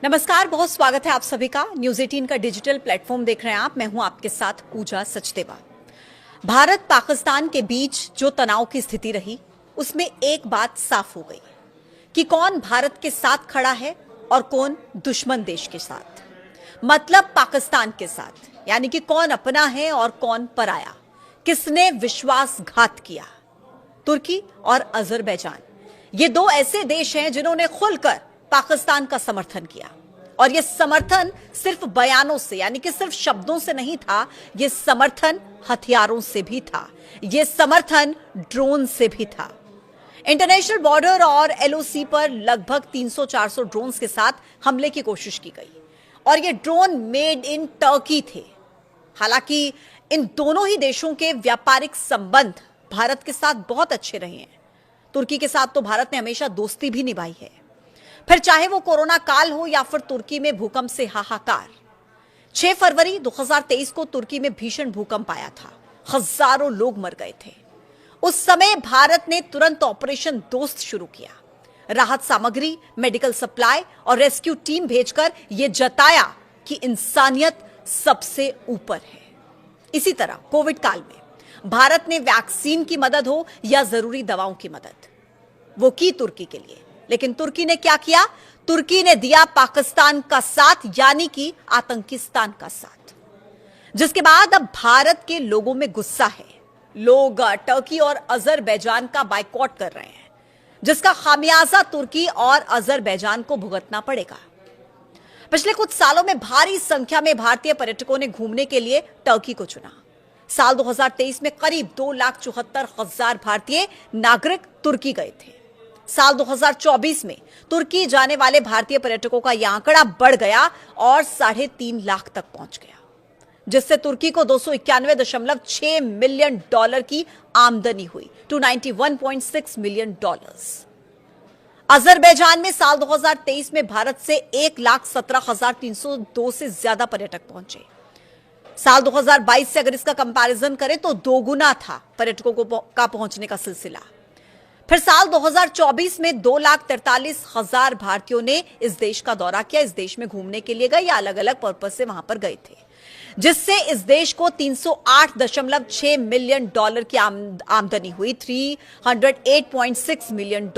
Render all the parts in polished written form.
नमस्कार, बहुत स्वागत है आप सभी का। न्यूज 18 का डिजिटल प्लेटफॉर्म देख रहे हैं आप। मैं हूं आपके साथ पूजा सचदेवा। भारत पाकिस्तान के बीच जो तनाव की स्थिति रही उसमें एक बात साफ हो गई कि कौन भारत के साथ खड़ा है और कौन दुश्मन देश के साथ, मतलब पाकिस्तान के साथ, यानी कि कौन अपना है और कौन पराया। किसने विश्वासघात किया? तुर्की और अजरबैजान, ये दो ऐसे देश हैं जिन्होंने खुलकर पाकिस्तान का समर्थन किया। और यह समर्थन सिर्फ बयानों से, यानी कि सिर्फ शब्दों से नहीं था, यह समर्थन हथियारों से भी था, यह समर्थन ड्रोन से भी था। इंटरनेशनल बॉर्डर और एलओसी पर लगभग 300-400 ड्रोन्स के साथ हमले की कोशिश की गई और ये ड्रोन मेड इन टर्की थे। हालांकि इन दोनों ही देशों के व्यापारिक संबंध भारत के साथ बहुत अच्छे रहे हैं। तुर्की के साथ तो भारत ने हमेशा दोस्ती भी निभाई है, फिर चाहे वो कोरोना काल हो या फिर तुर्की में भूकंप से हाहाकार। 6 फरवरी 2023 को तुर्की में भीषण भूकंप आया था, हजारों लोग मर गए थे। उस समय भारत ने तुरंत ऑपरेशन दोस्त शुरू किया, राहत सामग्री, मेडिकल सप्लाई और रेस्क्यू टीम भेजकर यह जताया कि इंसानियत सबसे ऊपर है। इसी तरह कोविड काल में भारत ने वैक्सीन की मदद हो या जरूरी दवाओं की मदद, वो की तुर्की के लिए। लेकिन तुर्की ने क्या किया? तुर्की ने दिया पाकिस्तान का साथ, यानी कि आतंकिस्तान का साथ, जिसके बाद अब भारत के लोगों में गुस्सा है। लोग टर्की और अजरबैजान का बायकॉट कर रहे हैं, जिसका खामियाजा तुर्की और अजरबैजान को भुगतना पड़ेगा। पिछले कुछ सालों में भारी संख्या में भारतीय पर्यटकों ने घूमने के लिए टर्की को चुना। साल 2023 में करीब 2,74,000 भारतीय नागरिक तुर्की गए थे। साल 2024 में तुर्की जाने वाले भारतीय पर्यटकों का यह आंकड़ा बढ़ गया और 3.5 लाख तक पहुंच गया, जिससे तुर्की को $291.6 मिलियन की आमदनी हुई, $291.6 मिलियन। अजरबैजान में साल 2023 में भारत से 1,17,302 से ज्यादा पर्यटक पहुंचे। साल 2022 से अगर इसका कंपैरिजन करें तो दोगुना था पर्यटकों का पहुंचने का सिलसिला। फिर साल 2024 में 2,43,000 भारतीयों ने इस देश का दौरा किया, इस देश में घूमने के लिए गए या अलग अलग पर्पज से वहां पर गए थे, जिससे इस देश को $308.6 मिलियन की आमदनी हुई, $308.6 मिलियन।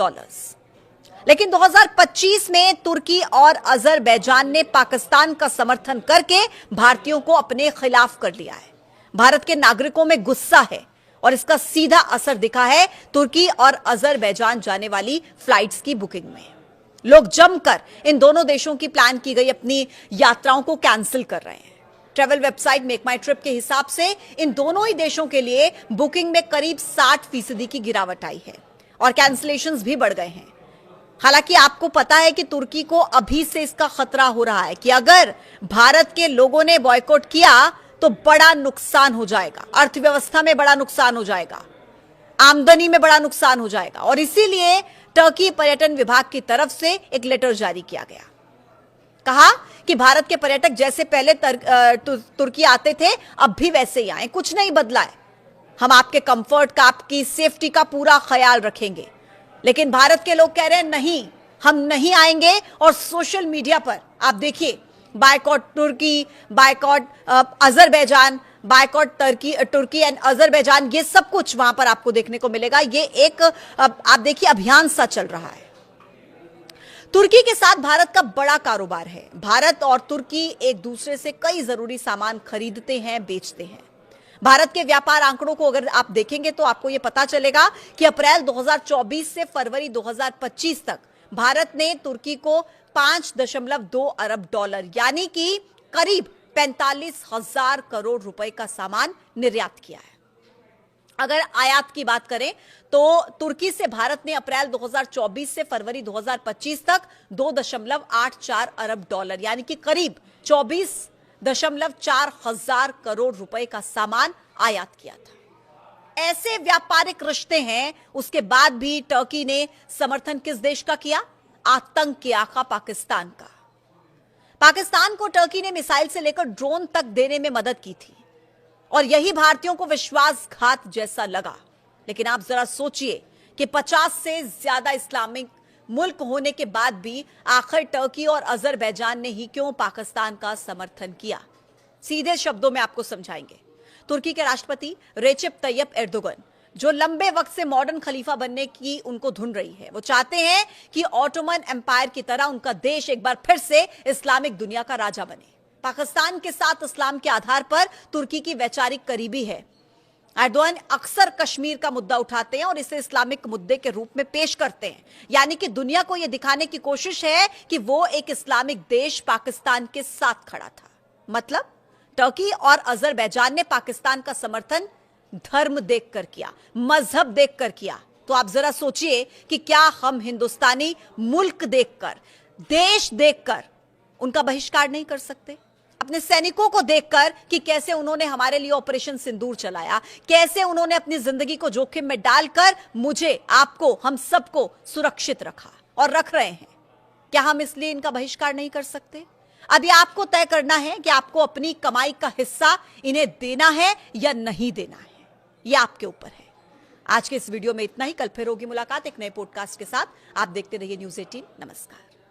लेकिन 2025 में तुर्की और अजरबैजान ने पाकिस्तान का समर्थन करके भारतीयों को अपने खिलाफ कर लिया है। भारत के नागरिकों में गुस्सा है और इसका सीधा असर दिखा है तुर्की और अजरबैजान जाने वाली फ्लाइट्स की बुकिंग में। लोग जमकर इन दोनों देशों की प्लान की गई अपनी यात्राओं को कैंसिल कर रहे हैं। ट्रैवल वेबसाइट मेक माई ट्रिप के हिसाब से इन दोनों ही देशों के लिए बुकिंग में करीब 60% की गिरावट आई है और कैंसिलेशंस भी बढ़ गए हैं। हालांकि आपको पता है कि तुर्की को अभी से इसका खतरा हो रहा है कि अगर भारत के लोगों ने बॉयकॉट किया तो बड़ा नुकसान हो जाएगा, अर्थव्यवस्था में बड़ा नुकसान हो जाएगा, आमदनी में बड़ा नुकसान हो जाएगा। और इसीलिए टर्की पर्यटन विभाग की तरफ से एक लेटर जारी किया गया। कहा कि भारत के पर्यटक जैसे पहले तुर्की आते थे अब भी वैसे ही आए, कुछ नहीं बदला है। हम आपके कंफर्ट का, आपकी सेफ्टी का पूरा ख्याल रखेंगे। लेकिन भारत के लोग कह रहे हैं नहीं, हम नहीं आएंगे। और सोशल मीडिया पर आप देखिए, boycott Turkey, boycott Azerbaijan, boycott Turkey and Azerbaijan, ये सब कुछ वहां पर आपको देखने को मिलेगा। ये एक आप देखिए अभियान सा चल रहा है। तुर्की के साथ भारत का बड़ा कारोबार है। भारत और तुर्की एक दूसरे से कई जरूरी सामान खरीदते हैं, बेचते हैं। भारत के व्यापार आंकड़ों को अगर आप देखेंगे तो आपको यह पता चलेगा कि अप्रैल 2024 से फरवरी 2025 तक भारत ने तुर्की को $5.2 अरब, यानी कि करीब 45,000 करोड़ रुपए का सामान निर्यात किया है। अगर आयात की बात करें तो तुर्की से भारत ने अप्रैल 2024 से फरवरी 2025 तक $2.84 अरब, यानी कि करीब 24.4 हजार करोड़ रुपए का सामान आयात किया था। ऐसे व्यापारिक रिश्ते हैं, उसके बाद भी टर्की ने समर्थन किस देश का किया? आतंक के आका पाकिस्तान का। पाकिस्तान को टर्की ने मिसाइल से लेकर ड्रोन तक देने में मदद की थी और यही भारतीयों को विश्वासघात जैसा लगा। लेकिन आप जरा सोचिए कि 50 से ज्यादा इस्लामिक मुल्क होने के बाद भी आखिर टर्की और अजरबैजान ने ही क्यों पाकिस्तान का समर्थन किया? सीधे शब्दों में आपको समझाएंगे। तुर्की के राष्ट्रपति रेसिप तैयप एर्दोगन, जो लंबे वक्त से मॉडर्न खलीफा बनने की उनको धुन रही है, वो चाहते हैं कि ऑटोमन एम्पायर की तरह उनका देश एक बार फिर से इस्लामिक दुनिया का राजा बने। पाकिस्तान के साथ इस्लाम के आधार पर तुर्की की वैचारिक करीबी है। एर्दोगन अक्सर कश्मीर का मुद्दा उठाते हैं और इसे इस्लामिक मुद्दे के रूप में पेश करते हैं, यानी कि दुनिया को यह दिखाने की कोशिश है कि वो एक इस्लामिक देश पाकिस्तान के साथ खड़ा था। मतलब टर्की और अजरबैजान ने पाकिस्तान का समर्थन धर्म देखकर किया, मजहब देखकर किया। तो आप जरा सोचिए कि क्या हम हिंदुस्तानी मुल्क देखकर, देश देखकर उनका बहिष्कार नहीं कर सकते? अपने सैनिकों को देखकर कि कैसे उन्होंने हमारे लिए ऑपरेशन सिंदूर चलाया, कैसे उन्होंने अपनी जिंदगी को जोखिम में डालकर मुझे, आपको, हम सबको सुरक्षित रखा और रख रहे हैं, क्या हम इसलिए इनका बहिष्कार नहीं कर सकते? अभी आपको तय करना है कि आपको अपनी कमाई का हिस्सा इन्हें देना है या नहीं देना है, यह आपके ऊपर है। आज के इस वीडियो में इतना ही। कल फिर होगी मुलाकात एक नए पॉडकास्ट के साथ। आप देखते रहिए न्यूज़ 18। नमस्कार।